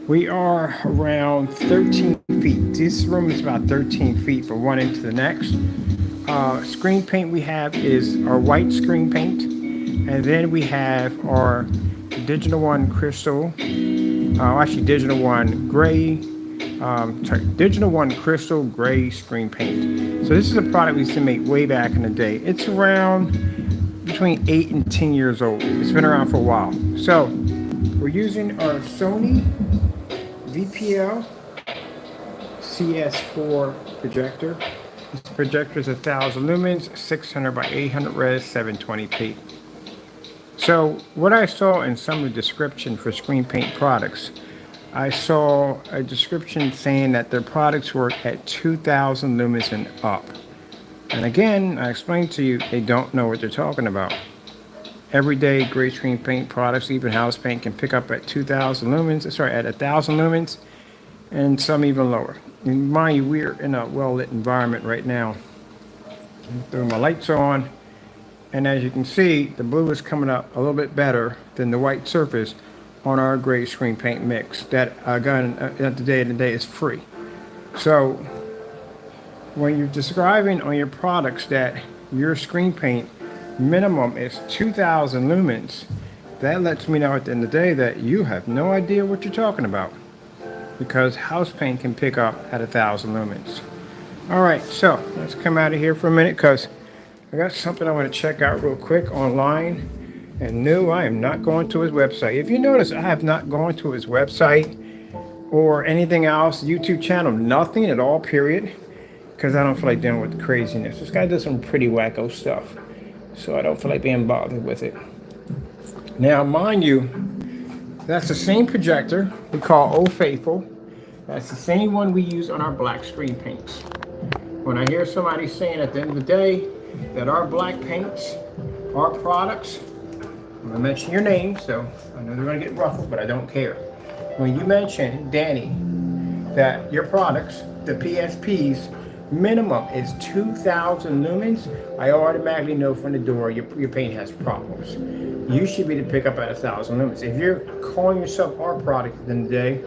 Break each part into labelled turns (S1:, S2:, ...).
S1: We are around 13 feet. This room is about 13 feet from one end to the next. Screen paint we have is our white screen paint, and then we have our digital one crystal. Actually, digital one gray. Digital one crystal gray screen paint. So this is a product we used to make way back in the day. It's around between 8 and 10 years old. It's been around for a while. So we're using our Sony VPL cs4 projector. This projector is 1000 lumens, 600 by 800 res, 720p. So what I saw in some of the description for screen paint products, I saw a description saying that their products were at 2000 lumens and up. And again, I explained to you, they don't know what they're talking about. Everyday gray screen paint products, even house paint, can pick up at 2000 lumens, sorry, at 1000 lumens, and some even lower. And mind you, we're in a well-lit environment right now. I'm throwing my lights on, and as you can see, the blue is coming up a little bit better than the white surface on our gray screen paint mix that again at the end of the day is free. So when you're describing on your products that your screen paint minimum is 2000 lumens, that lets me know at the end of the day that you have no idea what you're talking about, because house paint can pick up at 1000 lumens. All right, so let's come out of here for a minute because I got something I want to check out real quick online. And no, I am not going to his website. If you notice, I have not gone to his website or anything else, YouTube channel, nothing at all, period, because I don't feel like dealing with the craziness. This guy does some pretty wacko stuff, so I don't feel like being bothered with it. Now, mind you, that's the same projector we call Old Faithful. That's the same one we use on our black screen paints. When I hear somebody saying at the end of the day that our black paints, our products, I'm gonna mention your name, so I know they're gonna get ruffled, but I don't care. When you mention, Danny, that your products, the PSPs, minimum is 2000 lumens, I automatically know from the door your paint has problems. You should be to pick up at 1000 lumens. If you're calling yourself our product at the end of the day,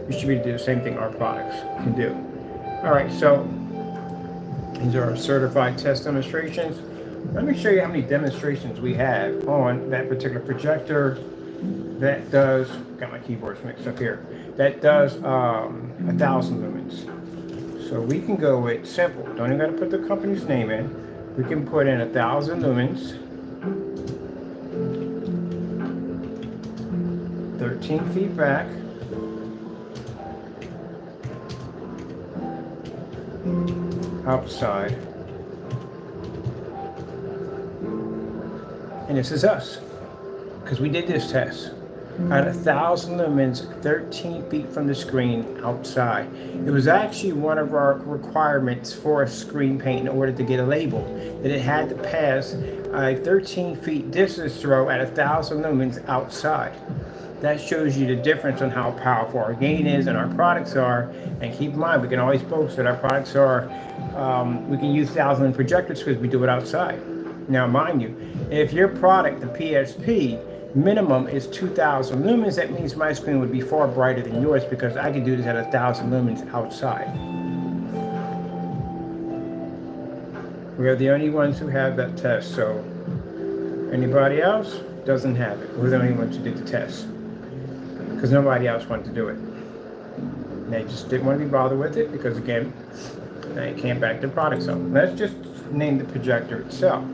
S1: you should be to do the same thing our products can do. All right, so these are our certified test demonstrations. Let me show you how many demonstrations we have on that particular projector that does, got my keyboards mixed up here, that does 1000 lumens. So we can go with simple, don't even got to put the company's name in. We can put in 1000 lumens, 13 feet back, outside. And this is us, because we did this test at 1000 lumens, 13 feet from the screen outside. It was actually one of our requirements for a screen paint in order to get a label, that it had to pass a 13 feet distance throw at 1000 lumens outside. That shows you the difference on how powerful our gain is and our products are. And keep in mind, we can always boast that our products are, we can use 1000 projectors because we do it outside. Now, mind you, if your product, the PSP, minimum is 2000 lumens, that means my screen would be far brighter than yours because I can do this at 1000 lumens outside. We are the only ones who have that test, so anybody else doesn't have it. We're the only ones who did the test because nobody else wanted to do it. They just didn't want to be bothered with it because, again, they can't back their products up. Let's just name the projector itself.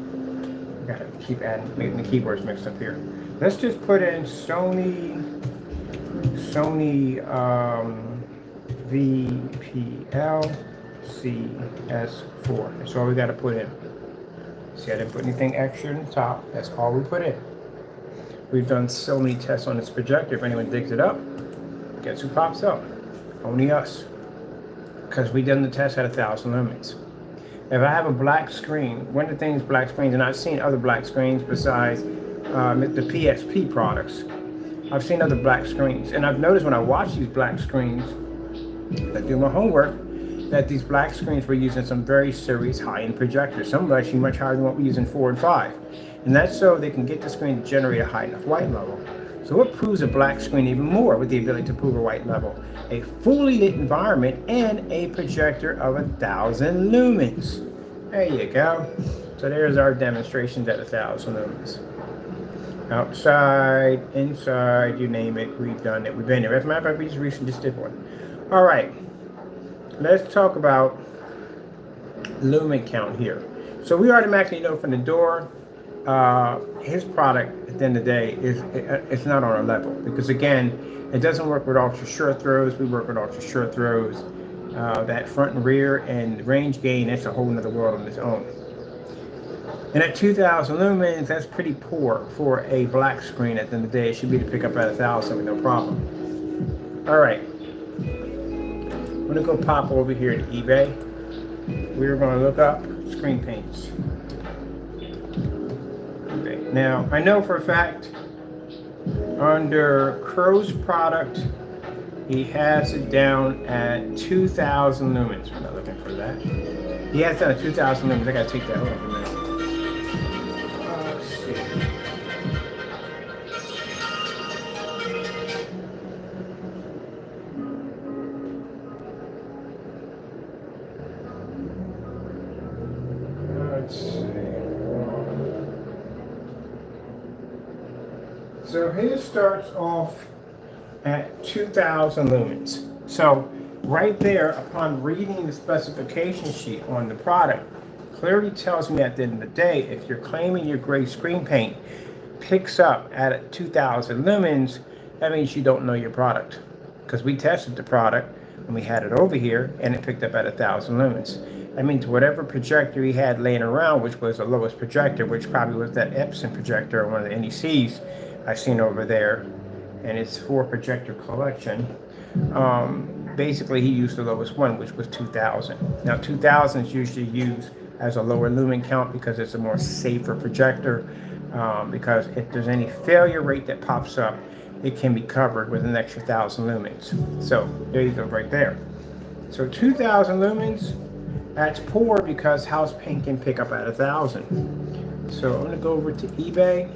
S1: Gotta keep making the keyboards mixed up here. Let's just put in Sony VPL cs4. That's all we gotta put in. See, I didn't put anything extra in the top. That's all we put in. We've done so many tests on this projector. If anyone digs it up, guess who pops up? Only us. Because we done the test at 1000 lumens. If I have a black screen, one of the things black screens, and I've seen other black screens besides the PSP products, I've seen other black screens, and I've noticed when I watch these black screens, I do my homework, that these black screens were using some very serious high-end projectors. Some are actually much higher than what we use in 4 and 5. And that's so they can get the screen to generate a high enough white level. So what proves a black screen even more with the ability to prove a white level? A fully lit environment and a projector of 1,000 lumens. There you go. So there's our demonstrations at 1,000 lumens. Outside, inside, you name it, we've done it. We've been there. As a matter of fact, we just recently just did one. All right, let's talk about lumen count here. So we automatically know from the door, his product at the end of the day is it's not on our level, because again, it doesn't work with ultra short throws. We work with ultra short throws. That front and rear and range gain, that's a whole nother world on its own. And at 2,000 lumens, that's pretty poor for a black screen. At the end of the day, it should be to pick up at 1,000 with no problem. All right, I'm gonna go pop over here to eBay. We're gonna look up screen paints. Okay. Now, I know for a fact, under Crow's product, he has it down at 2,000 lumens. We're not looking for that. He has it down at 2,000 lumens. I gotta take that. Hold on for a minute. Let's see. Let's see. So his starts off at 2,000 lumens. So right there, upon reading the specification sheet on the product, clearly tells me at the end of the day, if you're claiming your gray screen paint picks up at 2,000 lumens, that means you don't know your product. Because we tested the product and we had it over here and it picked up at 1,000 lumens. That means whatever projector he had laying around, which was the lowest projector, which probably was that Epson projector or one of the NECs I've seen over there, and it's 4 projector collection. Basically he used the lowest one, which was 2,000. Now 2,000 is usually used as a lower lumen count because it's a more safer projector, because if there's any failure rate that pops up, it can be covered with an extra 1,000 lumens. So there you go right there. So 2,000 lumens, that's poor because house paint can pick up at 1,000. So I'm gonna go over to eBay.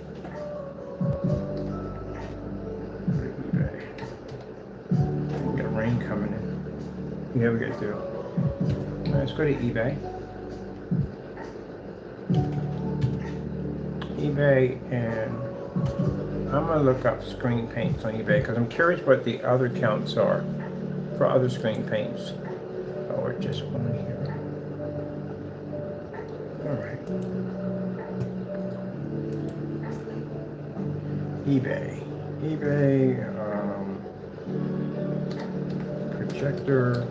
S1: We got rain coming in. Yeah, we got to do. Let's go to eBay. eBay, and I'm gonna look up screen paints on eBay because I'm curious what the other counts are for other screen paints. Or just one here. All right. eBay, projector,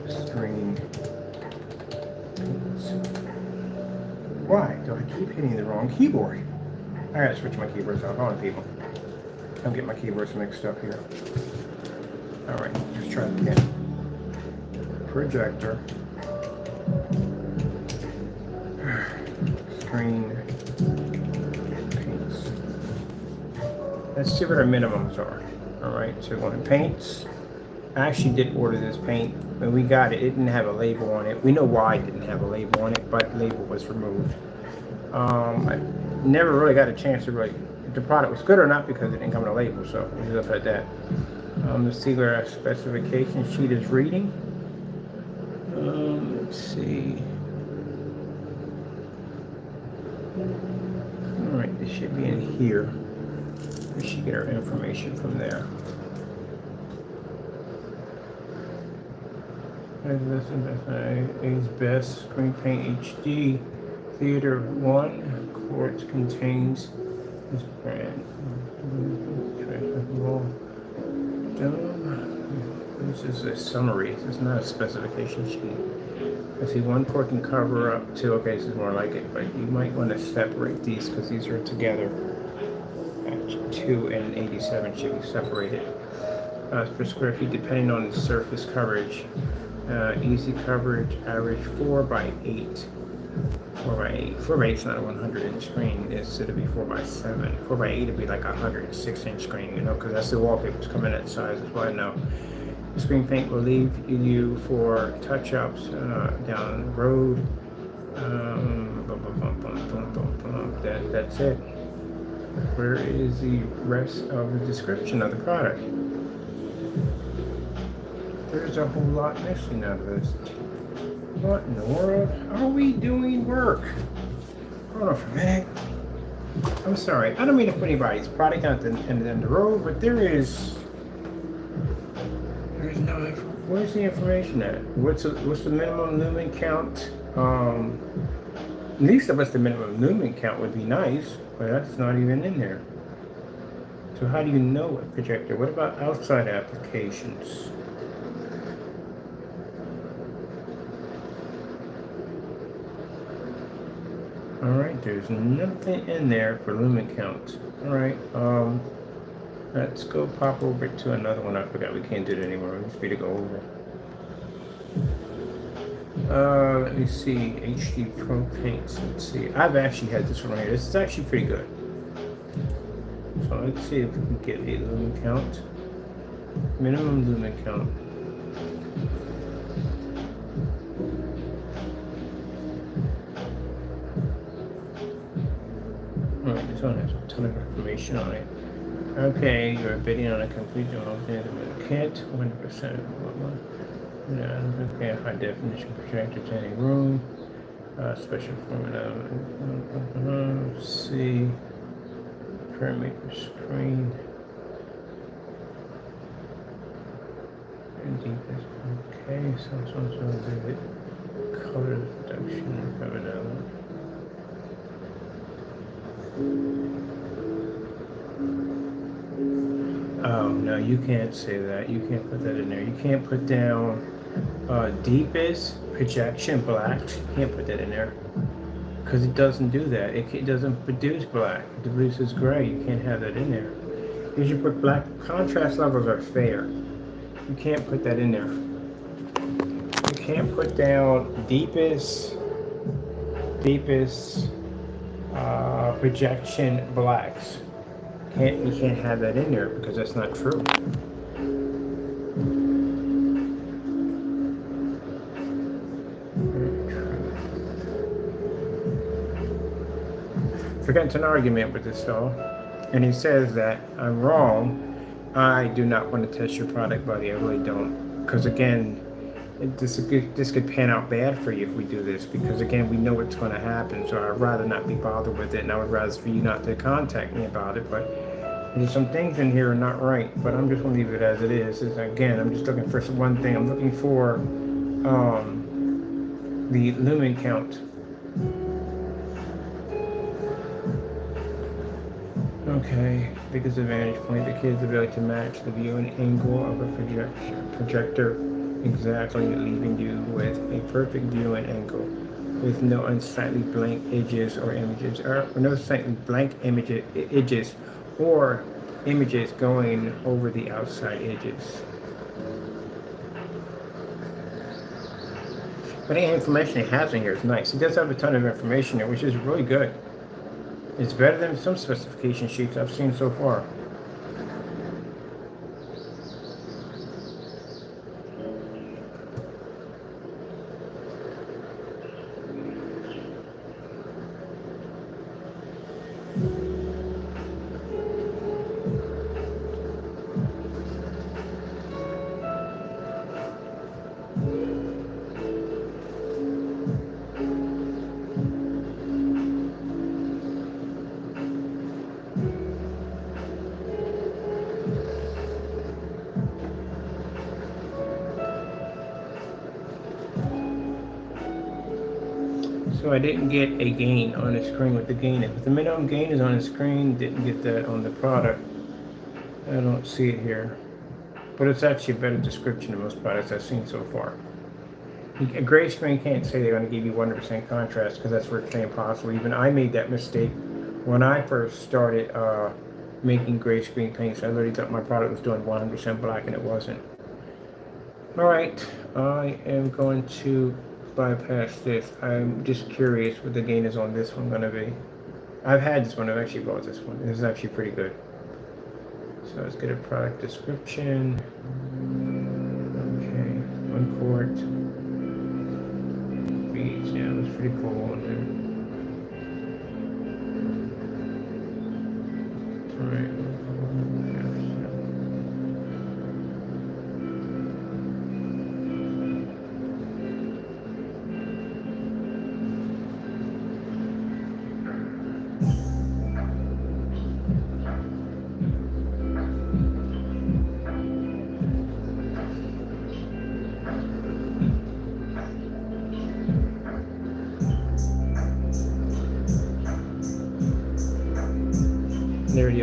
S1: screen paints. Why do I keep hitting the wrong keyboard? I gotta switch my keyboards out. Hold on, people. I'm getting my keyboards mixed up here. All right, let's try it again. Projector, screen paints. Let's see what our minimums are. All right, so on paints, I actually did order this paint. When we got it, it didn't have a label on it. We know why it didn't have a label on it, but label was removed. I never really got a chance to really, if the product was good or not, because it didn't come in a label, so we just left it at that. Let's see where our specification sheet is reading. Let's see. All right, this should be in here. We should get our information from there. A's Best Screen Paint HD Theater 1 quartz contains this brand. This is a summary. This is not a specification sheet. I see one quart can cover up to, okay, this is more like it, but you might want to separate these because these are together. 2 and 87 should be separated. Per square feet, depending on the surface coverage. Easy coverage, average 4 by 8. 4 by 8. 4 by 8 is not a 100-inch screen. It's to be 4 by 7. 4 by 8 would be like a 106-inch screen, you know, because that's the wallpapers come in that size. That's what I know. The screen paint will leave you for touch-ups down the road. That's it. Where is the rest of the description of the product? There's a whole lot missing out of this. What in the world are we doing work? Hold on for a minute. I'm sorry, I don't mean to put anybody's product out the end of the road, but there's no, where's the information at? What's the minimum lumen count? At least what's the minimum lumen count would be nice, but that's not even in there. So how do you know what projector? What about outside applications? All right, there's nothing in there for lumen count. All right, let's go pop over to another one. I forgot we can't do it anymore. It's free to go over. Let me see, HD Pro Paints. Let's see. I've actually had this one right here. This is actually pretty good. So let's see if we can get a lumen count. Minimum lumen count. Alright, this one has a ton of information on it. Okay, you're bidding on a complete kit, 100%. Yeah, okay, high definition projector to any room. Special format. See. Parameter screen. And deepest. Okay, so vivid. Color reduction. Cover that one. Oh no, you can't say that. You can't put that in there. You can't put down deepest projection black. You can't put that in there because it doesn't do that. It doesn't produce black. It produces gray. You can't have that in there. You should put black. Contrast levels are fair. You can't put that in there. You can't put down deepest projection blacks. You can't have that in there because that's not true. I got into an argument with this fellow, and he says that I'm wrong. I do not want to test your product, buddy. I really don't. Because again, this could pan out bad for you if we do this. Because again, we know what's going to happen. So I'd rather not be bothered with it, and I would rather for you not to contact me about it. But there's some things in here are not right. But I'm just going to leave it as it is. Again, I'm just looking for one thing. I'm looking for the lumen count. Okay, biggest advantage point, the kid's ability to match the viewing angle of a projector exactly, leaving you with a perfect viewing angle with no unsightly blank edges or images, or no slightly blank edges or images going over the outside edges. But the information it has in here is nice. It does have a ton of information there, which is really good. It's better than some specification sheets I've seen so far. So I didn't get a gain on the screen with the gain. If the minimum gain is on the screen, didn't get that on the product. I don't see it here. But it's actually a better description of most products I've seen so far. A gray screen can't say they're going to give you 100% contrast because that's virtually impossible. Even I made that mistake when I first started making gray screen paints. I literally thought my product was doing 100% black and it wasn't. Alright, I am going to bypass this. I'm just curious what the gain is on this one going to be. I've had this one. I've actually bought this one. This is actually pretty good. So let's get a product description. Okay, 1 quart. Beads, yeah, that's pretty cool on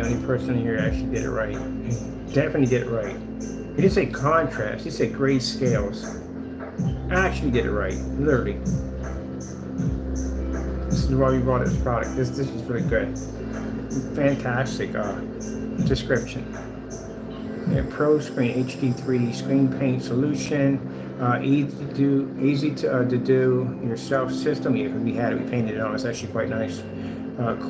S1: only person here who actually did it right. He definitely did it right. He didn't say contrast, he said grayscales. I actually did it right, literally. This is why we bought this product. This is really good. Fantastic description. Yeah, Pro Screen HD 3D screen paint solution. Easy to do yourself system. Yeah, we had it, we painted it on. It's actually quite nice.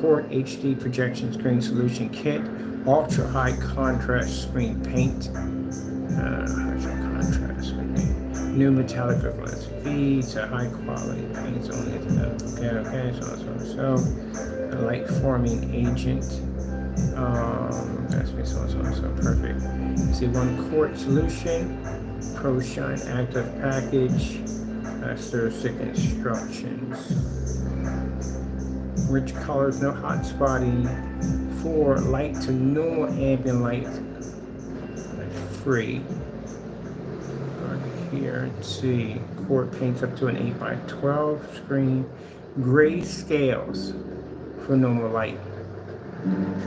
S1: Court HD projection screen solution kit. Ultra high contrast screen paint. Contrast screen. New metallic equivalence. Feeds a high quality paints only. Okay. So light forming agent. That's me. So perfect. See, 1 quart solution. Pro Shine active package. Stick instructions. Rich colors, no hot spotting. 4 light to normal ambient light. Free. Here, let's see. Quart paints up to an 8x12 screen. Gray scales for normal light.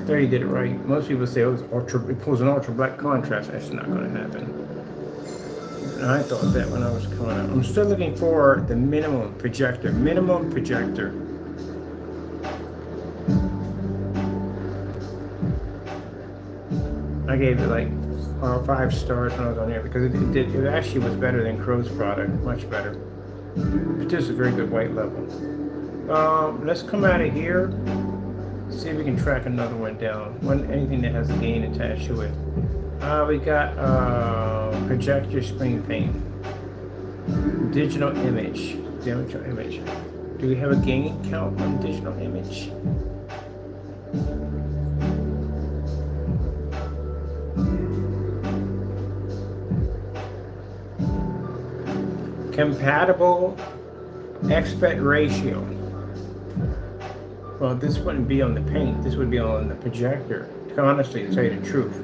S1: There, you did it right. Most people say it pulls an ultra black contrast. That's not going to happen. And I thought that when I was coming up. I'm still looking for the minimum projector. I gave it like 5 stars when I was on there because it actually was better than Crow's product, much better. But this is a very good white level. Let's come out of here. See if we can track another one down. Anything that has a gain attached to it. We got projector screen paint, digital image. Do we have a gain count on digital image? Compatible aspect ratio. Well, this wouldn't be on the paint. This would be on the projector. Honestly, to tell you the truth.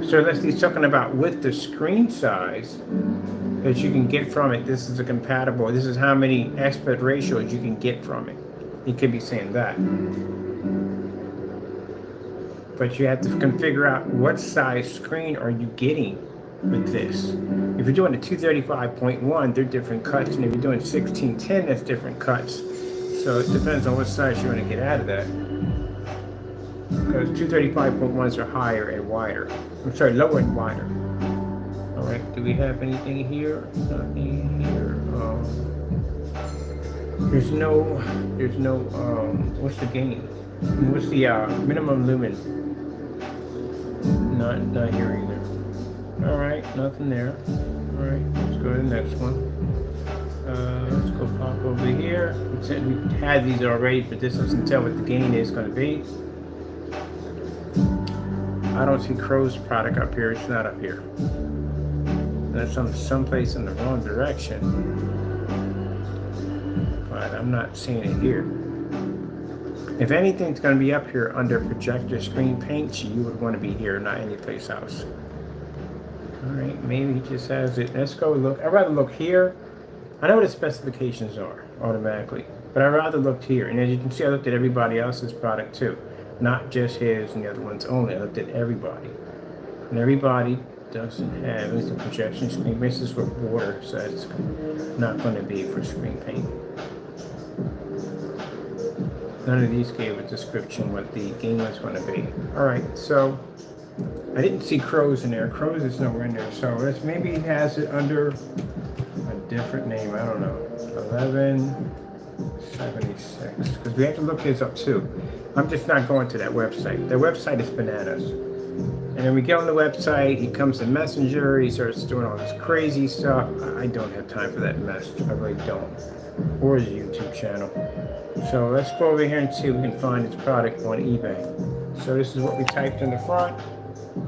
S1: So let's be talking about with the screen size that you can get from it. This is this is how many aspect ratios you can get from it. You could be saying that. But you have to figure out what size screen are you getting with this. If you're doing a 235.1, they're different cuts, and if you're doing 1610, that's different cuts. So it depends on what size you want to get out of that. Because 235.1s are higher and wider. I'm sorry, lower and wider. All right, do we have anything here? Nothing here. There's no. What's the gain? What's the minimum lumen? Not here either. All right, nothing there. All right, let's go to the next one. Let's go pop over here. We had these already, but this doesn't tell what the gain is going to be. I don't see Crow's product up here. It's not up here. That's someplace in the wrong direction. But I'm not seeing it here. If anything's going to be up here under projector screen paints, you would want to be here, not anyplace else. All right, maybe he just has it. Let's go look. I'd rather look here. I know what the specifications are automatically, but I'd rather look here. And as you can see, I looked at everybody else's product too, not just his and the other ones only. I looked at everybody, and everybody doesn't have it's a projection screen. This is for border, so it's not going to be for screen paint. None of these gave a description what the game was going to be. All right, so I didn't see Crow's in there. Crow's is nowhere in there. So maybe he has it under a different name. I don't know. 1176. Because we have to look his up too. I'm just not going to that website. The website is bananas. And then we get on the website. He comes to Messenger. He starts doing all this crazy stuff. I don't have time for that mess. I really don't. Or his YouTube channel. So let's go over here and see if we can find his product on eBay. So this is what we typed in the front.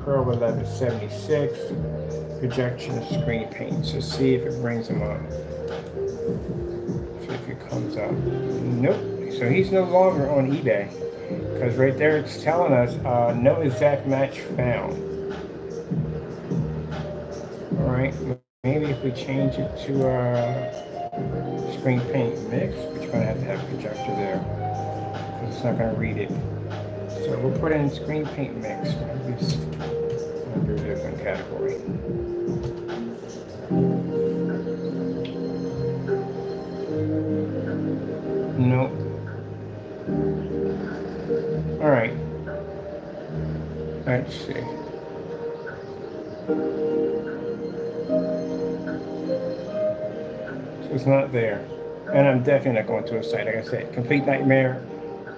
S1: Crow 1176 projection screen paint. So see if it brings him up. See if it comes up. Nope. So he's no longer on eBay because right there it's telling us no exact match found. All right. Maybe if we change it to screen paint mix, but you're gonna have to have a projector there. It's not going to read it. So we'll put in screen paint mix. Just under a different category. Nope. All right. Let's see. So it's not there. And I'm definitely not going to a site. Like I said, complete nightmare.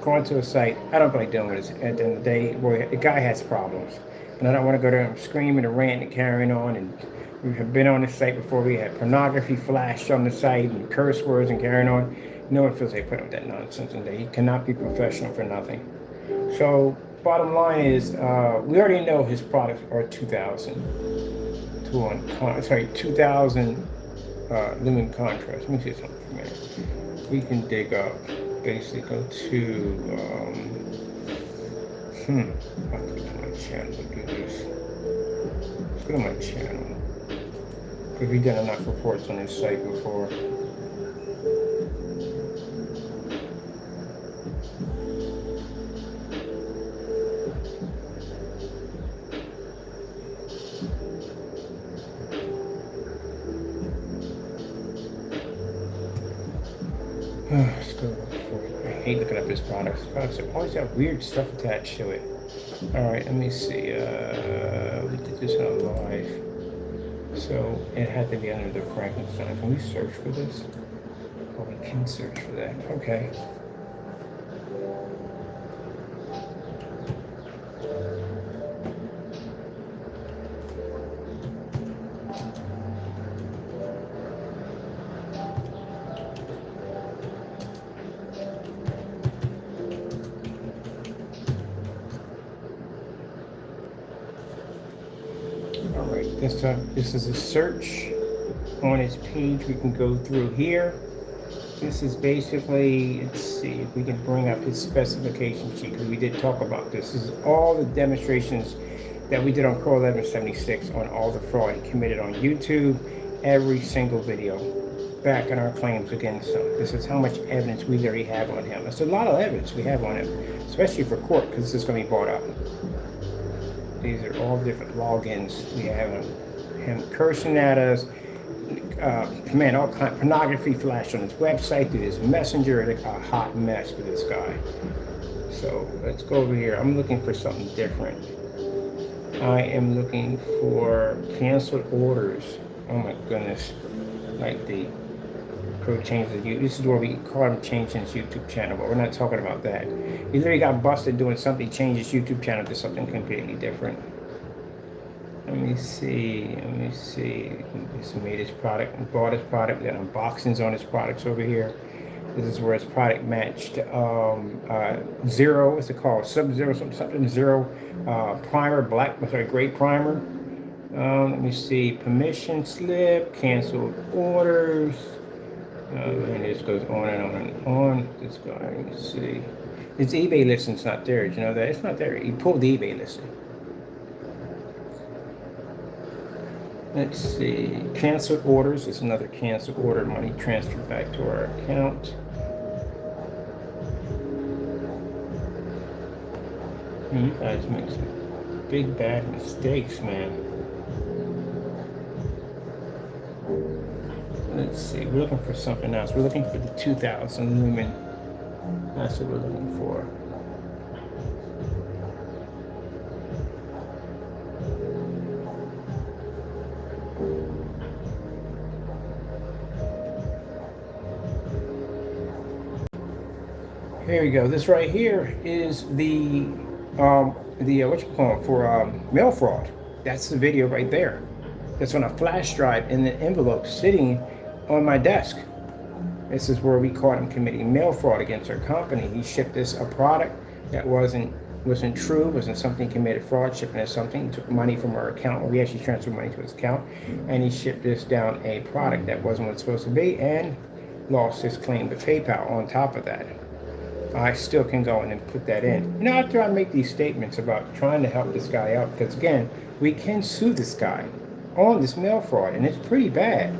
S1: Going to a site, I don't feel like dealing with this. At the end of the day, boy, the guy has problems. And I don't want to go there and screaming and ranting and carrying on. And we have been on this site before. We had pornography flashed on the site and curse words and carrying on. No one feels like putting up that nonsense in there. He cannot be professional for nothing. So, bottom line is, we already know his products are 2,000 lumen contrast. Let me see something for a minute. We can dig up. Basically go to I'll go to my channel to do this. Let's go to my channel. Because we've done enough reports on this site before. Let's go for it. I hate looking up his products. His products always have weird stuff attached to it. Alright, let me see. We did this on live. So it had to be under the Frankenstein. Can we search for this? Oh, we can search for that. Okay. This is a search on his page. We can go through here. This is basically, let's see if we can bring up his specification sheet, because we did talk about this. This is all the demonstrations that we did on Pro 1176 on all the fraud he committed on YouTube, every single video, backing our claims against him. This is how much evidence we already have on him. It's a lot of evidence we have on him, especially for court, because this is going to be brought up. These are all different logins. We have him cursing at us, man, all kind of pornography flashed on his website through his messenger. Like a hot mess with this guy. So let's go over here. I'm looking for something different. I am looking for canceled orders. Oh my goodness. Like the pro change the YouTube. This is where we call him changing his YouTube channel, but we're not talking about that. He literally got busted doing something, changed his YouTube channel to something completely different. Let me see. Just made his product, bought his product, got unboxings on his products over here. This is where his product matched zero, what's it called? Sub-zero, something zero primer, black, sorry, gray primer. Let me see, permission slip, canceled orders. And this goes on and on and on. This guy, let me see. His eBay listing's not there. Did you know that? It's not there. He pulled the eBay listing. Let's see. Canceled orders. There's another canceled order. Money transferred back to our account. You guys make some big bad mistakes, man. Let's see. We're looking for something else. We're looking for the 2,000 lumen. That's what we're looking for. Here we go. This right here is the what you call it for mail fraud. That's the video right there. That's on a flash drive in the envelope sitting on my desk. This is where we caught him committing mail fraud against our company. He shipped us a product that wasn't true, wasn't something he committed fraud, shipping us something. He took money from our account. We actually transferred money to his account, and he shipped us down a product that wasn't what it's supposed to be, and lost his claim to PayPal on top of that. I still can go in and put that in. You know, after I make these statements about trying to help this guy out, because again, we can sue this guy on this mail fraud, and it's pretty bad.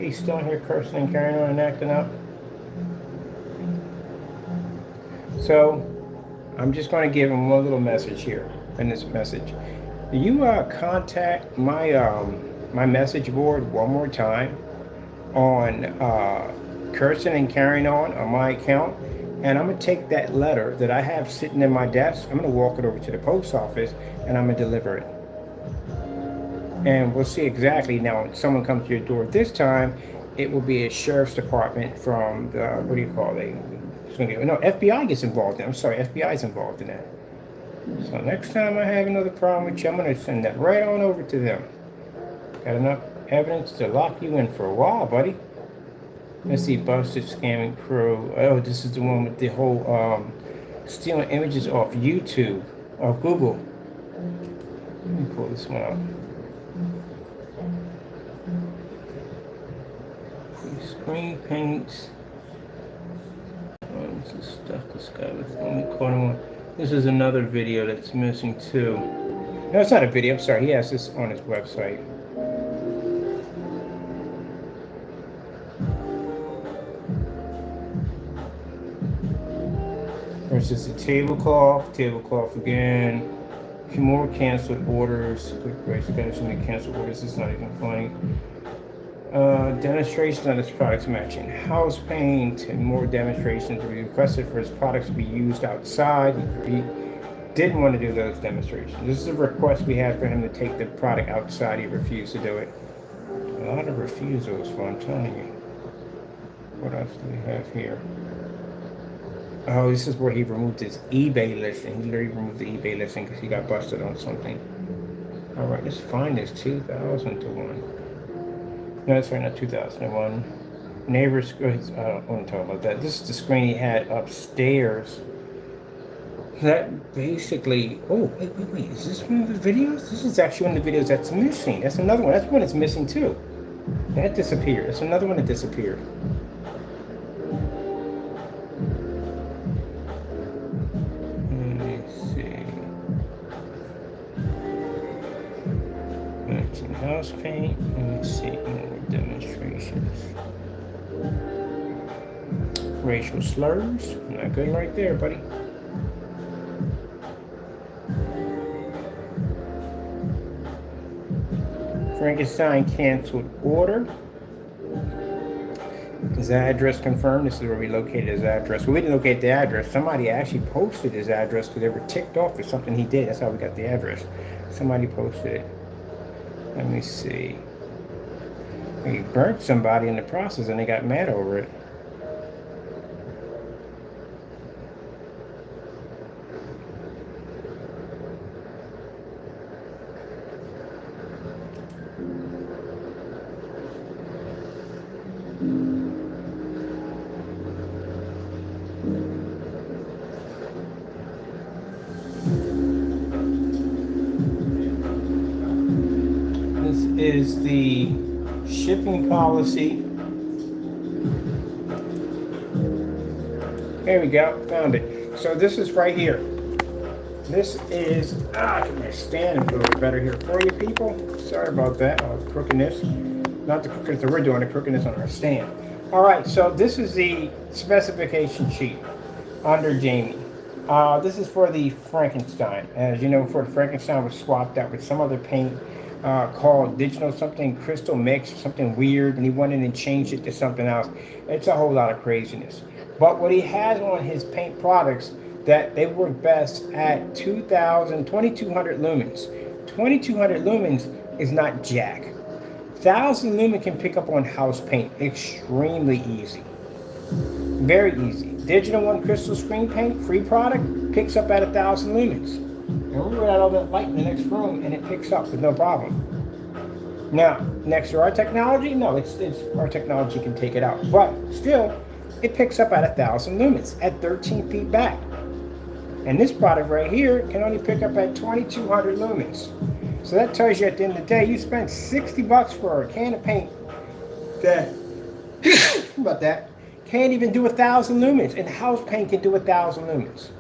S1: He's still here cursing and carrying on and acting up. So I'm just going to give him one little message here in this message. You contact my message board one more time on cursing and carrying on my account, and I'm gonna take that letter that I have sitting in my desk. I'm gonna walk it over to the post office and I'm gonna deliver it. And we'll see exactly. Now, when someone comes to your door this time, it will be a sheriff's department from the, what do you call it? No, FBI gets involved in it. I'm sorry, FBI is involved in that. So next time I have another problem with you, I'm going to send that right on over to them. Got enough evidence to lock you in for a while, buddy. Let's see, busted scamming crew. Oh, this is the one with the whole stealing images off YouTube, off Google. Let me pull this one up. Screen paints. Oh, this is stuff this guy was only caught him on. This is another video that's missing too. No, it's not a video. I'm sorry. He has this on his website. Versus the tablecloth again. A few more canceled orders. Quick breaks, guys, in the canceled orders. It's not even funny. Demonstrations on his products matching house paint and more demonstrations. We requested for his products to be used outside. He didn't want to do those demonstrations. This is a request we had for him to take the product outside. He refused to do it. A lot of refusals, what I'm telling you. What else do we have here? Oh, this is where he removed his eBay listing. He literally removed the eBay listing because he got busted on something. All right, let's find this 2000 to 1. No, that's right, not 2001. Neighbors, I don't want to talk about that. This is the screen he had upstairs. That basically, oh, wait, is this one of the videos? This is actually one of the videos that's missing. That's another one. That's one that's missing too. That disappeared. That's another one that disappeared. Let me see. Matching house paint. Let me see. Demonstrations. Racial slurs. Not good right there, buddy. Frankenstein canceled order. His address confirmed. This is where we located his address. Well, we didn't locate the address. Somebody actually posted his address because they were ticked off for something he did. That's how we got the address. Somebody posted it. Let me see. He burnt somebody in the process and they got mad over it. This is the shipping policy. Here we go, found it. So this is right here. This is, can I stand a little bit better here for you people? Sorry about that, I was crooking this. Not the crooking that we're doing, the crooking this on our stand. All right, so this is the specification sheet under Jamie. This is for the Frankenstein. As you know, for the Frankenstein was swapped out with some other paint called digital something crystal mix, something weird, and he went in and changed it to something else. It's a whole lot of craziness. But what he has on his paint products, that they work best at 2200 lumens. 2200 lumens is not jack. 1000 lumen can pick up on house paint extremely easy. Very easy. Digital1crystal screen paint, free product, picks up at 1000 lumens. And we got all that light in the next room and it picks up with no problem. Now, next to our technology, no, it's our technology can take it out. But still, it picks up at 1000 lumens at 13 feet back. And this product right here can only pick up at 2200 lumens. So that tells you at the end of the day, you spent 60 bucks for a can of paint that, about that, can't even do 1000 lumens. And house paint can do 1000 lumens.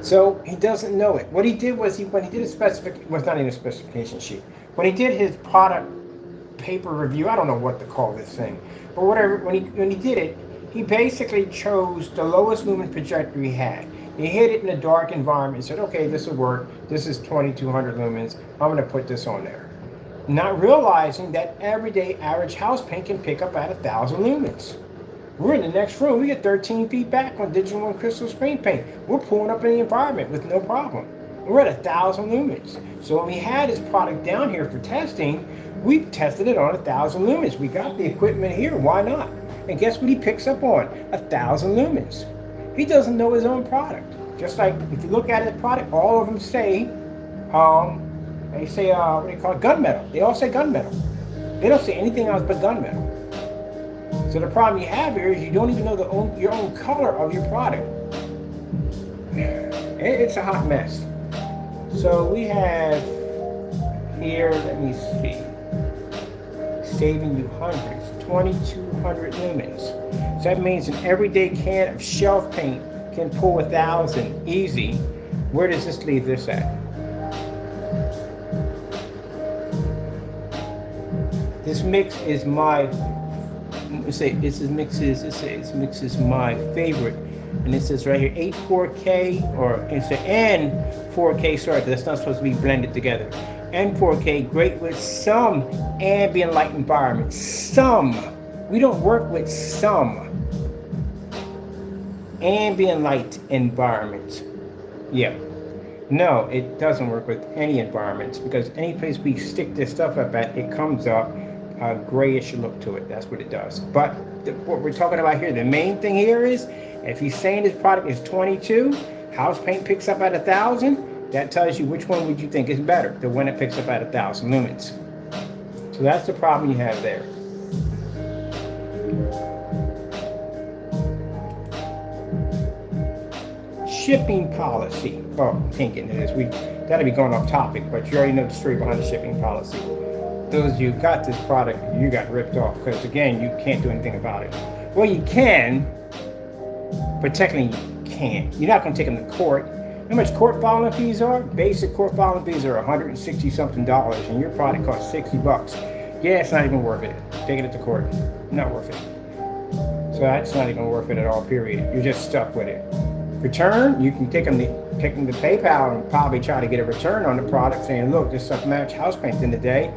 S1: So he doesn't know it. What he did was when he did a specification, well, it's not even a specification sheet. When he did his product paper review, I don't know what to call this thing, but whatever. When he did it, He basically chose the lowest lumen projector he had. He hid it in a dark environment and said, okay, this will work. This is 2200 lumens. I'm going to put this on there. Not realizing that everyday average house paint can pick up at 1,000 lumens. We're in the next room. We get 13 feet back on digital 1 crystal screen paint. We're pulling up in the environment with no problem. We're at 1,000 lumens. So when we had this product down here for testing, we tested it on 1,000 lumens. We got the equipment here. Why not? And guess what he picks up on? 1,000 lumens. He doesn't know his own product. Just like if you look at his product, all of them say, what do you call it? Gunmetal. They all say gunmetal. They don't say anything else but gunmetal. So the problem you have here is you don't even know your own color of your product. It's a hot mess. So we have here, let me see, saving you hundreds, 2,200 lumens. So that means an everyday can of shelf paint can pull 1,000 easy. Where does this leave this at? This mix is my, this mix is my favorite. And it says right here, 8-4K, or it's an N4K, sorry, that's not supposed to be blended together. N4K, great with some ambient light environments. Some. We don't work with some ambient light environments. Yeah. No, it doesn't work with any environments, because any place we stick this stuff up at, it comes up a grayish look to it. That's what it does. But what we're talking about here, the main thing here is, if he's saying this product is 22, house paint picks up at 1,000, that tells you which one would you think is better, the one that picks up at 1,000 lumens. So that's the problem you have there. Shipping policy. Oh, can't get into this. We gotta be going off topic, but you already know the story behind the shipping policy. Those of you who got this product, you got ripped off, because again, you can't do anything about it. Well, you can, but technically you can't. You're not going to take them to court. You know how much court filing fees are? Basic court filing fees are $160 something, and your product costs $60. Yeah, it's not even worth it. Taking it to court, not worth it. So that's not even worth it at all, period. You're just stuck with it. Return, you can take them to PayPal and probably try to get a return on the product saying, look, this stuff matched house paint in the day.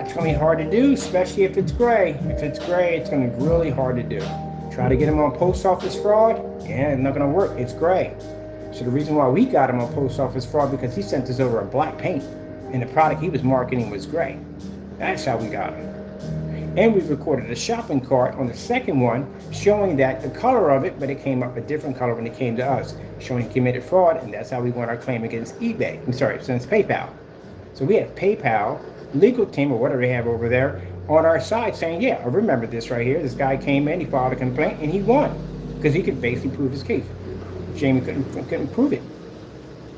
S1: It's going to be hard to do, especially if it's gray. If it's gray, it's going to be really hard to do. Try to get them on post office fraud, yeah, it's not going to work. It's gray. So the reason why we got him on post office fraud, because he sent us over a black paint, and the product he was marketing was gray. That's how we got him. And we recorded a shopping cart on the second one showing that the color of it, but it came up a different color when it came to us, showing he committed fraud, and that's how we won our claim against eBay. I'm sorry, since PayPal. So we have PayPal, legal team, or whatever they have over there, on our side saying, yeah, I remember this right here. This guy came in, he filed a complaint, and he won, because he could basically prove his case. Jamie couldn't prove it.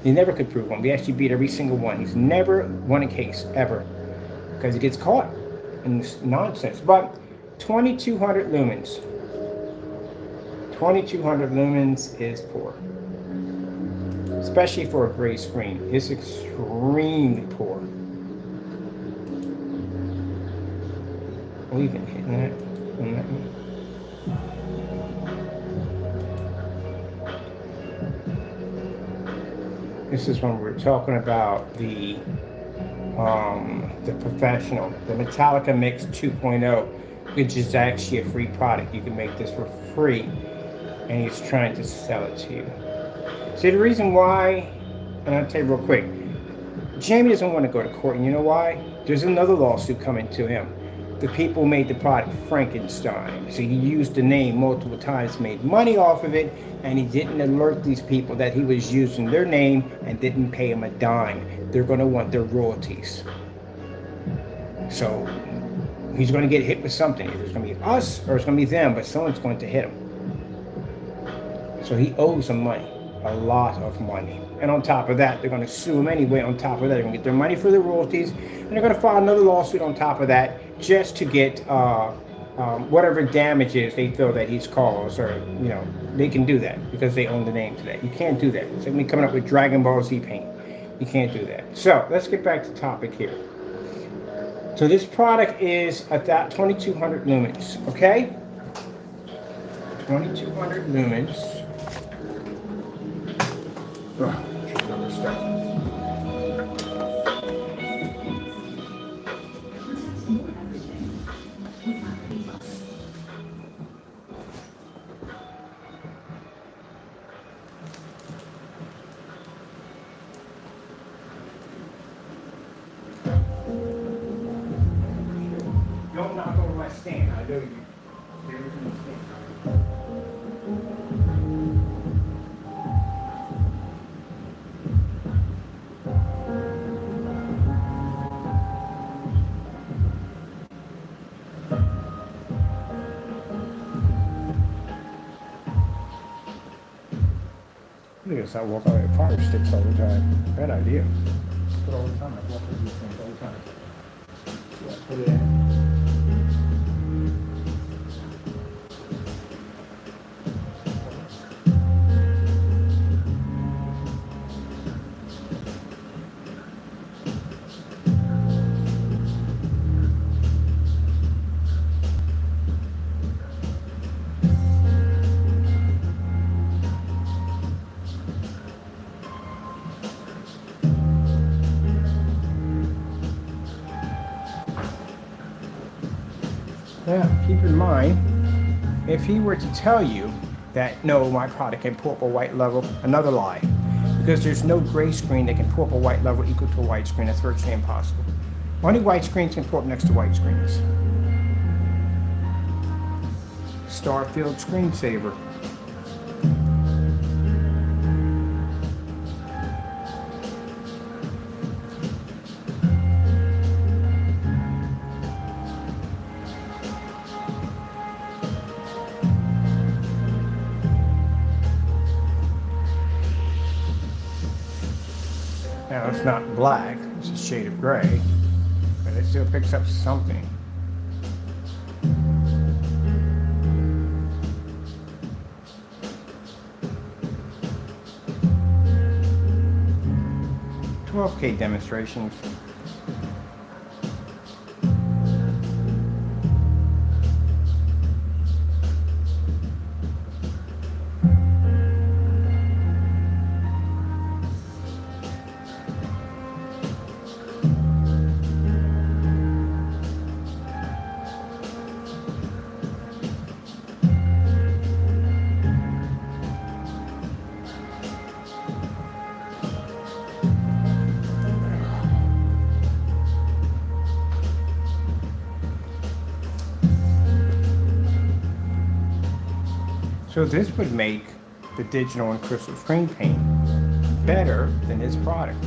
S1: He never could prove one. We actually beat every single one. He's never won a case, ever, because he gets caught in this nonsense. But 2,200 lumens. 2,200 lumens is poor, especially for a gray screen. It's extremely poor. We've been hitting that. This is when we're talking about the professional, the Metallica Mix 2.0, which is actually a free product. You can make this for free, and he's trying to sell it to you. See, the reason why, and I'll tell you real quick, Jamie doesn't want to go to court, and you know why? There's another lawsuit coming to him. The people made the product Frankenstein. So he used the name multiple times, made money off of it, and he didn't alert these people that he was using their name and didn't pay them a dime. They're going to want their royalties. So he's going to get hit with something. Either it's going to be us or it's going to be them, but someone's going to hit him. So he owes them money, a lot of money. And on top of that, they're going to sue him anyway. On top of that, they're going to get their money for their royalties, and they're going to file another lawsuit on top of that, just to get whatever damages they feel that he's caused, or, you know, they can do that because they own the name to that. You can't do that. It's like me coming up with Dragon Ball Z paint. You can't do that. So let's get back to topic here. So this product is at that 2200 lumens, okay? 2200 lumens. Ugh, stuff. Don't knock over my stand. I know you. There is no stand. Look at this, I walk out with fire sticks all the time. Bad idea. Put all the time. I walk with these things all the time. Yeah, put it in. Now, keep in mind, if he were to tell you that, no, my product can pull up a white level, another lie. Because there's no gray screen that can pull up a white level equal to a white screen. That's virtually impossible. Only white screens can pull up next to white screens. Starfield screensaver. Now it's not black, it's a shade of gray, but it still picks up something. $12K demonstrations. So this would make the digital and crystal screen paint better than this product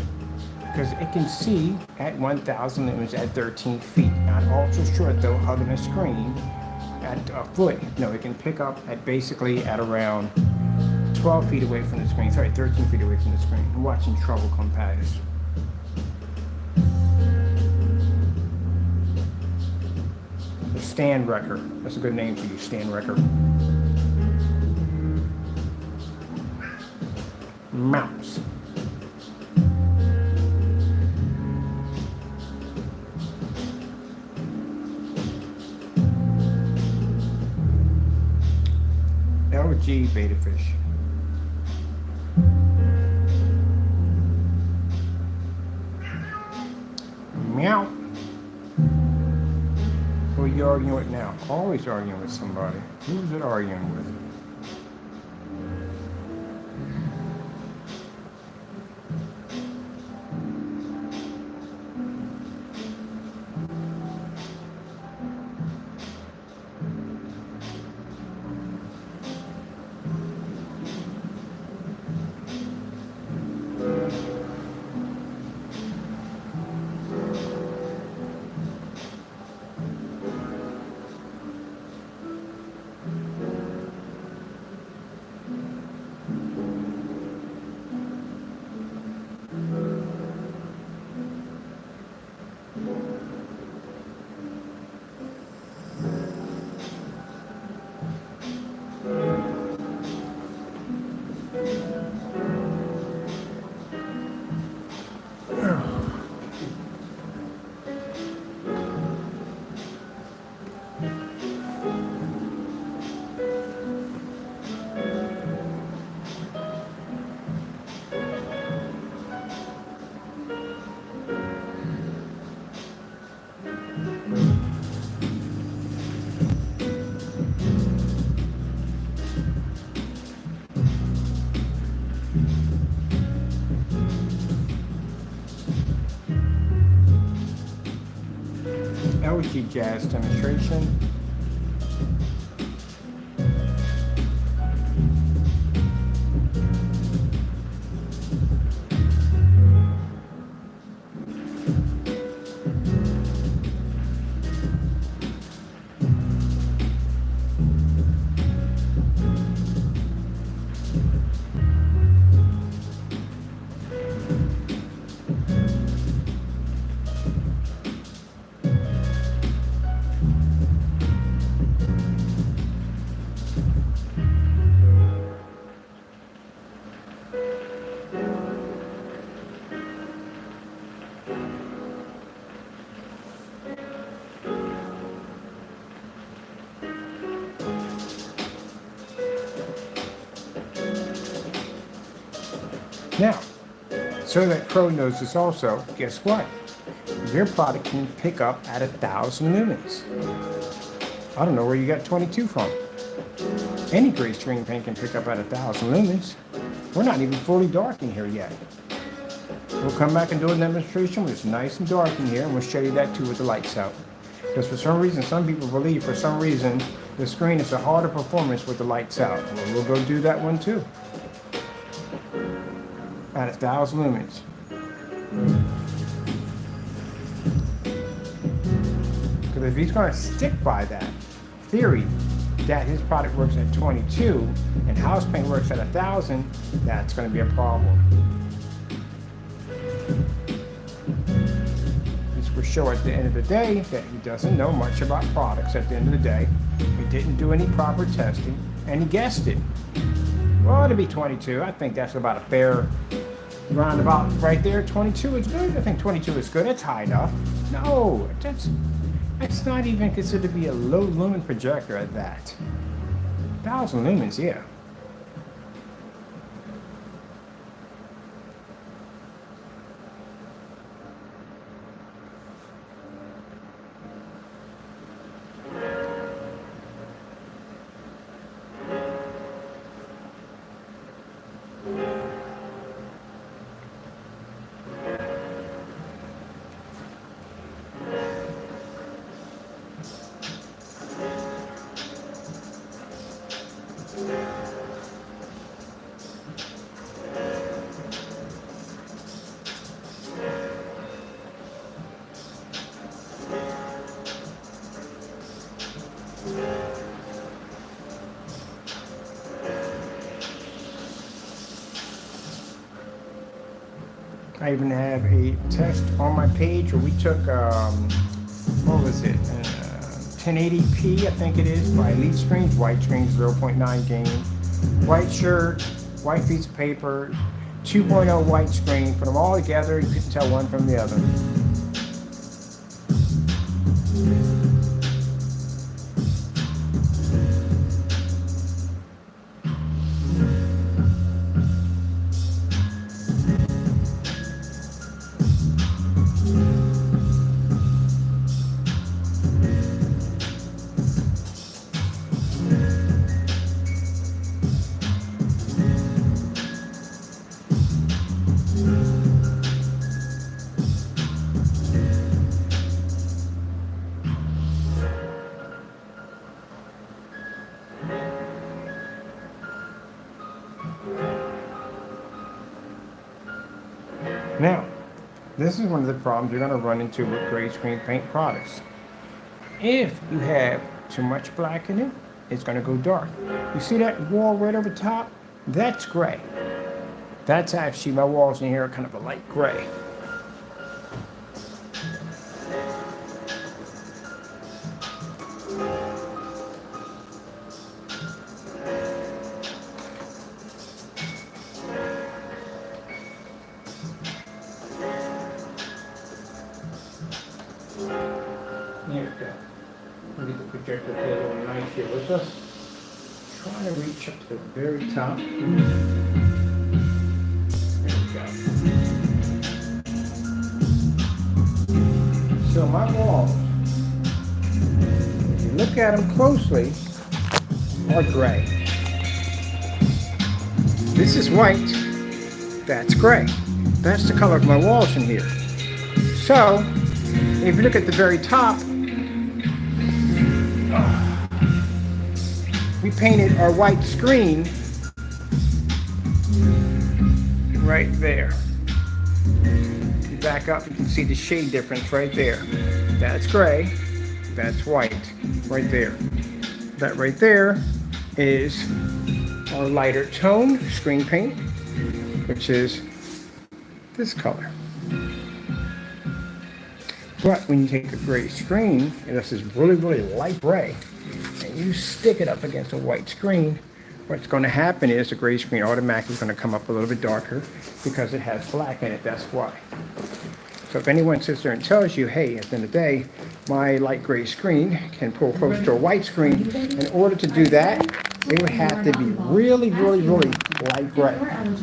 S1: because it can see at 1000 lumens at 13 feet. Not ultra short though, hugging the screen at a foot. No, it can pick up at basically at around 12 feet away from the screen. Sorry, 13 feet away from the screen. I'm watching trouble come past. The stand wrecker. That's a good name for you, stand wrecker. Mouse. LG beta fish. Meow. Who are you arguing with now? Always arguing with somebody. Who's it arguing with? OG Jazz demonstration. Now, so that Crow knows this also, guess what? Your product can pick up at 1,000 lumens. I don't know where you got 22 from. Any gray screen paint can pick up at 1,000 lumens. We're not even fully dark in here yet. We'll come back and do a demonstration when it's nice and dark in here, and we'll show you that too with the lights out. Because for some reason, some people believe for some reason the screen is a harder performance with the lights out. Well, we'll go do that one too. At 1,000 lumens. Because if he's going to stick by that theory that his product works at 22 and house paint works at 1,000, that's going to be a problem. This will show at the end of the day that he doesn't know much about products at the end of the day. He didn't do any proper testing and he guessed it. Well, to be 22, I think that's about a fair roundabout right there. 22 is good. I think 22 is good. It's high enough. No, that's not even considered to be a low lumen projector at that. 1,000 lumens, yeah. I even have a test on my page where we took, what was it, 1080p I think it is, by lead screens, white screens, 0.9 gain, white shirt, white piece of paper, 2.0 white screen, put them all together, you couldn't tell one from the other. Now, this is one of the problems you're going to run into with gray screen paint products. If you have too much black in it, it's going to go dark. You see that wall right over top? That's gray. That's actually, my walls in here are kind of a light gray. There we go. We'll get the projector plate on nice here with us. Try to reach up to the very top. There we go. So my walls, if you look at them closely, are gray. This is white. That's gray. That's the color of my walls in here. So, if you look at the very top, we painted our white screen right there. You back up, you can see the shade difference right there. That's gray, that's white, right there. That right there is our lighter tone screen paint, which is this color. But when you take a gray screen, and this is really, really light gray, and you stick it up against a white screen, what's going to happen is the gray screen automatically is going to come up a little bit darker because it has black in it, that's why. So if anyone sits there and tells you, hey, at the end of the day, my light gray screen can pull close to a white screen, in order to do that, it would have to be really, really, really light gray. And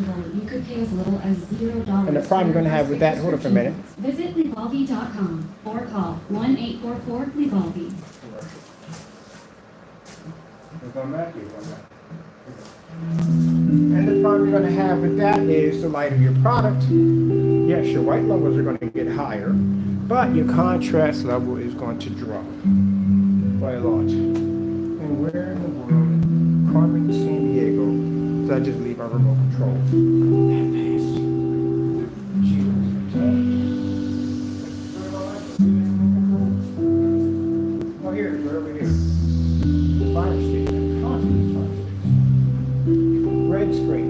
S1: the problem you're going to have with that, hold on for a minute.
S2: Visit Livolvi.com or call 1-844-LIVOLVI.
S1: And the problem you're going to have with that is the lighter your product. Yes, your white levels are going to get higher, but your contrast level is going to drop by a lot. And where in the world, Carmen, San Diego, did I just leave our remote control? That fast. Oh, here, we're over here. Fire station, constantly fire station. Red screen.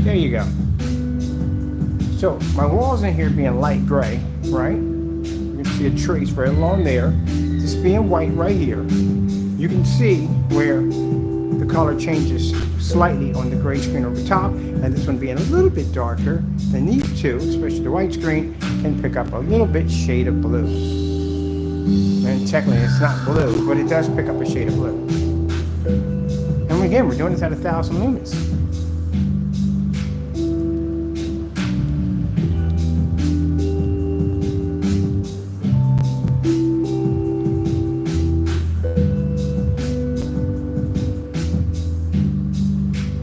S1: There you go. So my walls in here being light gray, right? You can see a trace right along there. This being white right here. You can see where the color changes slightly on the gray screen over top, and this one being a little bit darker than these two, especially the white screen, can pick up a little bit shade of blue. And technically it's not blue, but it does pick up a shade of blue. And again, we're doing this at 1,000 lumens.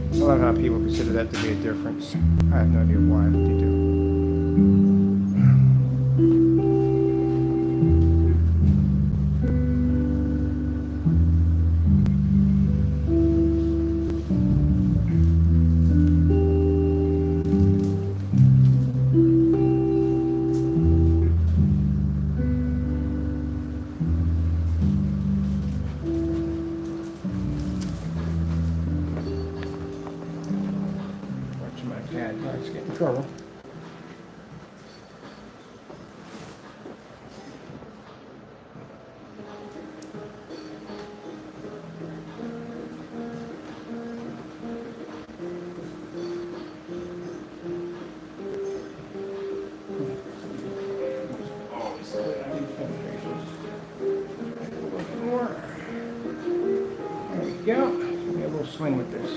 S1: I love how people consider that to be a difference. I have no idea why, but they do. Let's get in trouble. There we go. Maybe a little swing with this.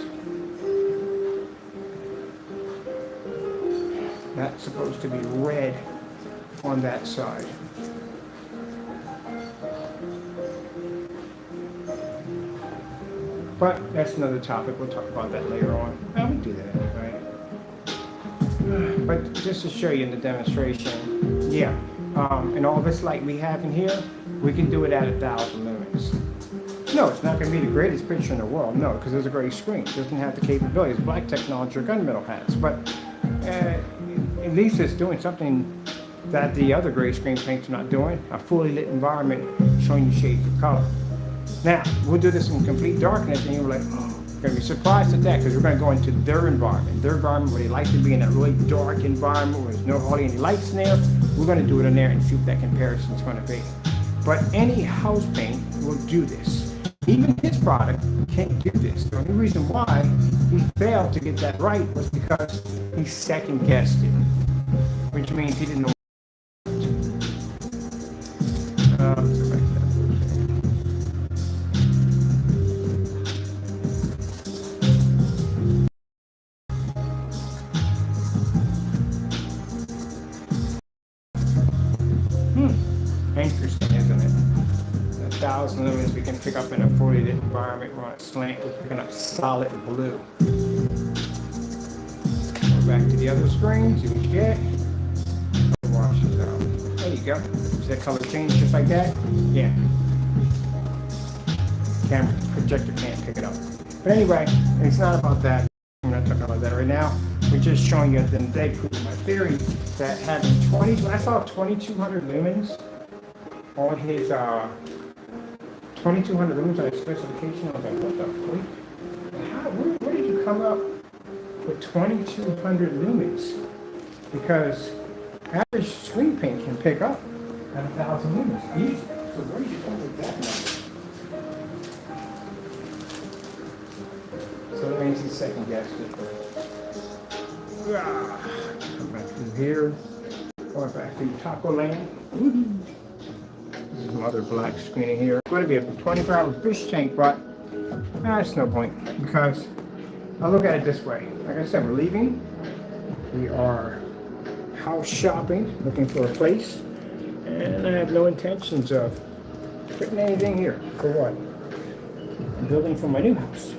S1: That's supposed to be red on that side. But that's another topic. We'll talk about that later on. I would do that, right? But just to show you in the demonstration, yeah, and all this light we have in here, we can do it at 1,000 lumens. No, it's not going to be the greatest picture in the world, no, because there's a gray screen. It doesn't have the capabilities Black technology or gunmetal has. But at least it's doing something that the other gray screen paints are not doing, a fully lit environment showing you shades of color. Now, we'll do this in complete darkness, and you're like, oh, you're going to be surprised at that, because we're going to go into their environment where they like to be in that really dark environment where there's no hardly any lights in there. We're going to do it in there and see what that comparison is going to be. But any house paint will do this. Even his product can't do this. The only reason why he failed to get that right was because he second guessed it, which means he didn't know. Interesting, isn't it? That's 1,000 lumens we can pick up in a fully lit environment. We're on a slant, we're picking up solid blue. Go back to the other screen, see what you get. Wash it out. There you go. Does that color change just like that? Yeah. Camera projector can't pick it up. But anyway, it's not about that. I'm not talking about that right now. We're just showing you at the end of the day, proving my theory that having when I saw 2,200 lumens on his 2,200 lumens on his specification, I was like, what the freak? Where did you come up with 2,200 lumens? Because average screen paint can pick up at 1,000 lumens easy. So where did you come with that number? So that means he second guessed it. Come back through here. Going back to Taco Land. This is another black screen here. It's going to be a 24-hour fish tank, but that's no point because I look at it this way. Like I said, we're leaving. We are house shopping, looking for a place, and I have no intentions of putting anything here. For what? I'm building for my new house.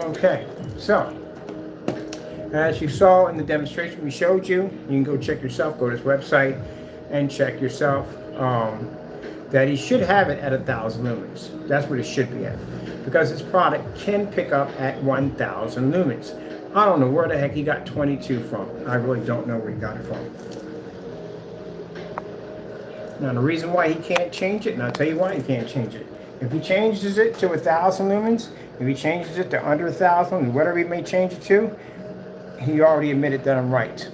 S1: Okay, so as you saw in the demonstration we showed you, you can go check yourself, go to his website and check yourself that he should have it at 1,000 lumens. That's what it should be at, because this product can pick up at 1,000 lumens. I don't know where the heck he got 22 from. I really don't know where he got it from. Now the reason why he can't change it, and I'll tell you why he can't change it. If he changes it to 1,000 lumens, if he changes it to under 1,000, whatever he may change it to, he already admitted that I'm right.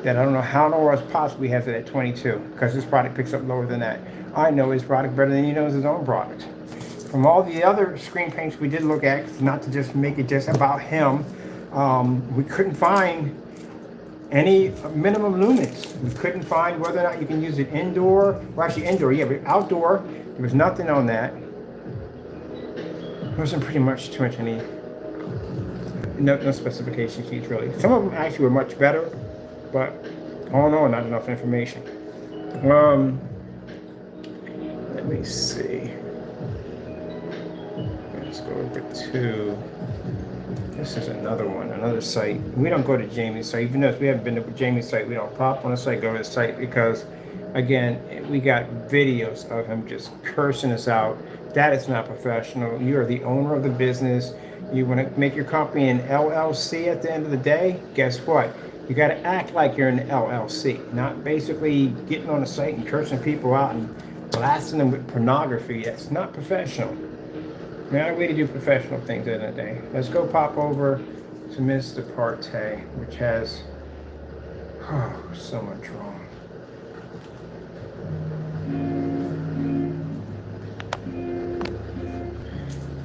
S1: That I don't know how in the world possibly has it at 22, because this product picks up lower than that. I know his product better than he knows his own product. From all the other screen paints we did look at, not to just make it just about him, we couldn't find any minimum lumens. We couldn't find whether or not you can use it indoor. Well, actually indoor, yeah, but outdoor, there was nothing on that. There wasn't pretty much too much any, no specification sheets really. Some of them actually were much better, but all in all, not enough information. Let me see. Let's go over to, this is another one, another site. We don't go to Jamie's site. Even though we haven't been to Jamie's site, we don't pop on the site, go to the site, because again, we got videos of him just cursing us out. That is not professional. You are the owner of the business. You want to make your company an LLC at the end of the day, guess what? You got to act like you're an LLC, not basically getting on the site and cursing people out and blasting them with pornography. That's not professional. Not a way to do professional things at the end of the day. Let's go pop over to Mr. Partey, which has so much wrong.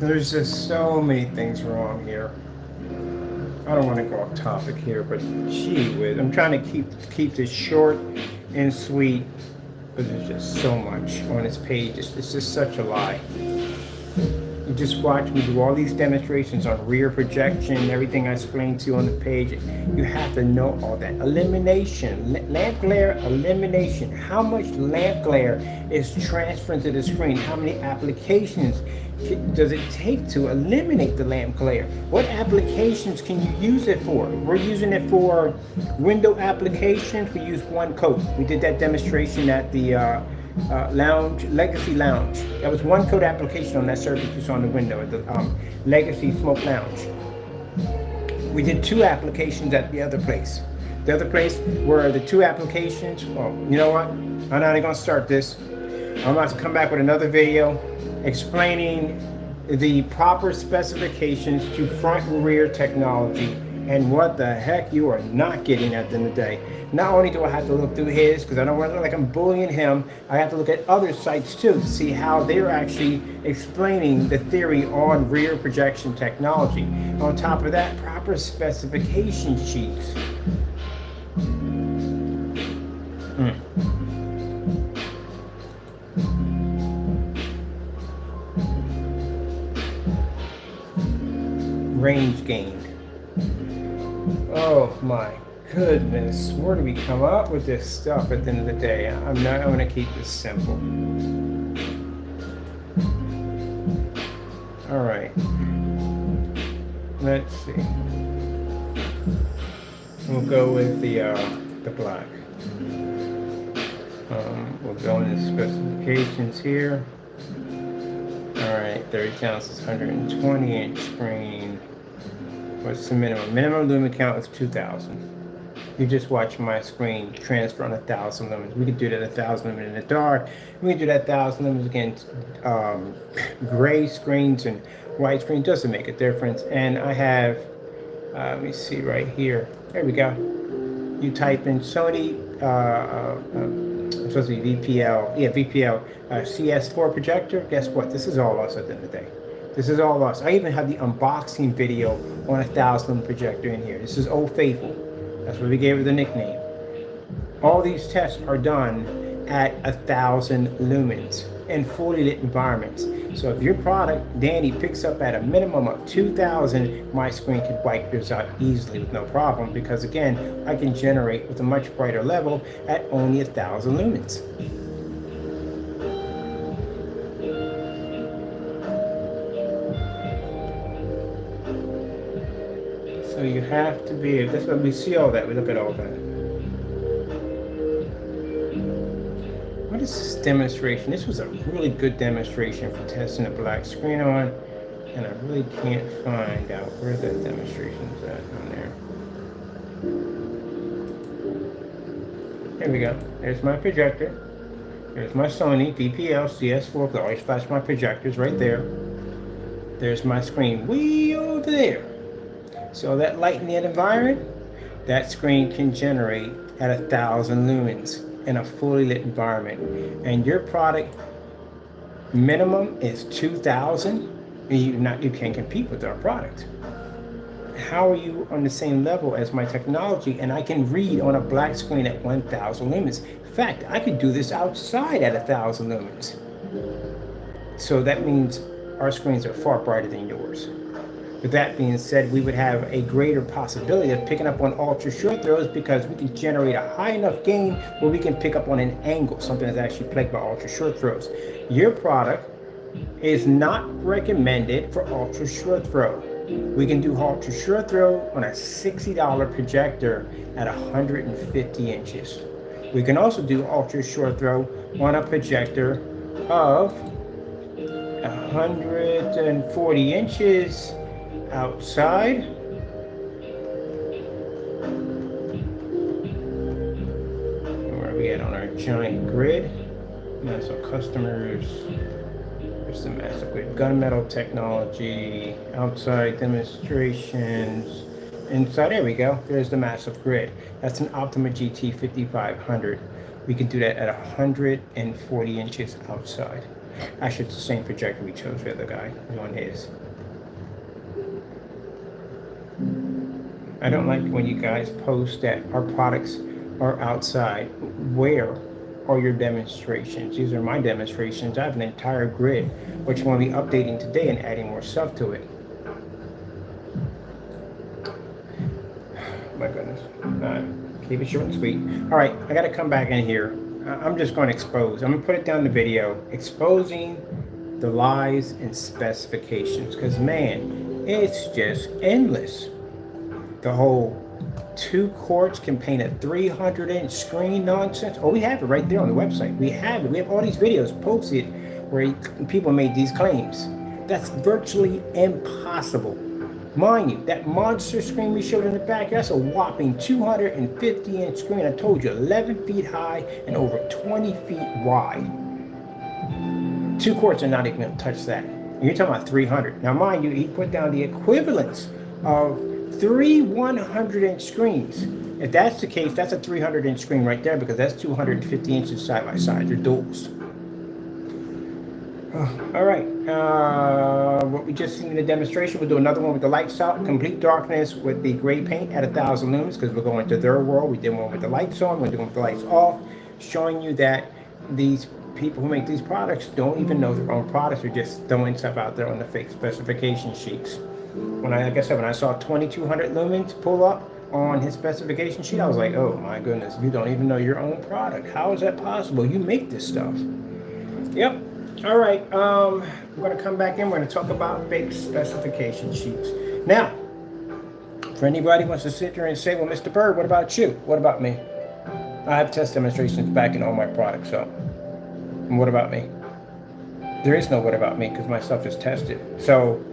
S1: There's just so many things wrong here. I don't want to go off topic here, but gee whiz, I'm trying to keep this short and sweet, but there's just so much on this page. It's just such a lie. You just watch me do all these demonstrations on rear projection, everything I explained to you on the page. You have to know all that. Elimination, lamp glare elimination. How much lamp glare is transferred to the screen? How many applications does it take to eliminate the lamp glare? What applications can you use it for? We're using it for window applications. We use one coat. We did that demonstration at the Legacy Lounge. That was one coat application on that surface you saw on the window at the Legacy Smoke Lounge. We did two applications at the other place. The other place were the two applications. Oh, you know what? I'm not even gonna start this. I'm about to come back with another video explaining the proper specifications to front and rear technology and what the heck you are not getting at the end of the day. Not only do I have to look through his, because I don't want to look like I'm bullying him, I have to look at other sites too to see how they're actually explaining the theory on rear projection technology. On top of that, proper specification sheets. Range gain. Oh my Goodness, where do we come up with this stuff at the end of the day? I'm going to keep this simple. All right. Let's see. We'll go with the black. We'll go into specifications here. All right, 30 ounces, 120-inch screen. What's the minimum? Minimum lumen count is 2,000. You just watch my screen transfer on 1,000 lumens. We could do that 1,000 lumens in the dark. We can do that 1,000 lumens against gray screens and white screens. Doesn't make a difference. And I have, let me see right here. There we go. You type in Sony, it's supposed to be VPL. Yeah, VPL cs4 projector. Guess what? This is all us at the end of the day. This is all us. I even have the unboxing video on a 1,000 lumen projector in here. This is Old Faithful. That's what we gave it the nickname. All these tests are done at 1,000 lumens in fully lit environments. So if your product, Danny, picks up at a minimum of 2,000, my screen can wipe yours out easily with no problem, because again, I can generate with a much brighter level at only 1,000 lumens. So you have to be, that's when we see all that, we look at all that. What is this demonstration? This was a really good demonstration for testing a black screen on, and I really can't find out where that demonstration's at on there. Here we go. There's my projector. There's my Sony VPL cs4, because I always flash my projectors right there. There's my screen way over there. So that light in that environment, that screen can generate at 1,000 lumens in a fully lit environment. And your product minimum is 2,000, and you can't compete with our product. How are you on the same level as my technology? And I can read on a black screen at 1,000 lumens. In fact, I could do this outside at 1,000 lumens. So that means our screens are far brighter than yours. With that being said, we would have a greater possibility of picking up on ultra short throws, because we can generate a high enough gain where we can pick up on an angle, something that's actually plagued by ultra short throws. Your product is not recommended for ultra short throw. We can do ultra short throw on a $60 projector at 150 inches. We can also do ultra short throw on a projector of 140 inches outside. Where are we at on our giant grid? That's our customers. There's the massive grid. Gunmetal technology, outside demonstrations, inside. There we go. There's the massive grid. That's an Optima GT 5500. We can do that at 140 inches outside. Actually, it's the same projector we chose for the other guy on his. I don't like when you guys post that our products are outside. Where are your demonstrations? These are my demonstrations. I have an entire grid, which I'm going to be updating today and adding more stuff to it. My goodness. Keep it short and sweet. All right, I got to come back in here. I'm just going to expose. I'm going to put it down in the video, exposing the lies and specifications, because man, it's just endless. The whole 2 quarts can paint a 300-inch screen nonsense. Oh, we have it right there on the website. We have it. We have all these videos posted where people made these claims. That's virtually impossible. Mind you, that monster screen we showed in the back, that's a whopping 250-inch screen. I told you, 11 feet high and over 20 feet wide. 2 quarts are not even going to touch that. And you're talking about 300. Now, mind you, he put down the equivalence of 3 100-inch screens. If that's the case, that's a 300-inch screen right there, because that's 250 inches side by side. They're duals. All right. What we just seen in the demonstration, we'll do another one with the lights out, complete darkness with the gray paint at 1,000 lumens, because we're going to their world. We did one with the lights on, we're doing with the lights off, showing you that these people who make these products don't even know their own products. They're just throwing stuff out there on the fake specification sheets. Like I said, when I saw 2,200 lumens pull up on his specification sheet, I was like, oh my goodness, you don't even know your own product. How is that possible? You make this stuff. Yep. All right. We're going to come back in. We're going to talk about fake specification sheets. Now, for anybody who wants to sit here and say, well, Mr. Bird, what about you? What about me? I have test demonstrations back in all my products, so. And what about me? There is no what about me because my stuff is tested. So,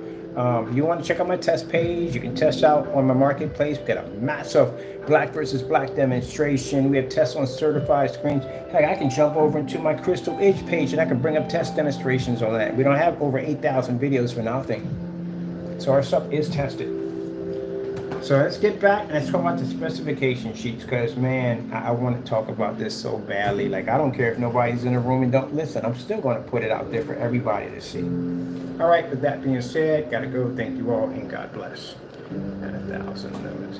S1: you want to check out my test page, you can test out on my marketplace. We got a massive black versus black demonstration. We have tests on certified screens. Heck, I can jump over into my Crystal Edge page and I can bring up test demonstrations on that. We don't have over 8,000 videos for nothing. So our stuff is tested. So let's get back and let's talk about the specification sheets because, man, I want to talk about this so badly. Like, I don't care if nobody's in the room and don't listen. I'm still going to put it out there for everybody to see. All right, with that being said, got to go. Thank you all and God bless. And 1,000 lumens.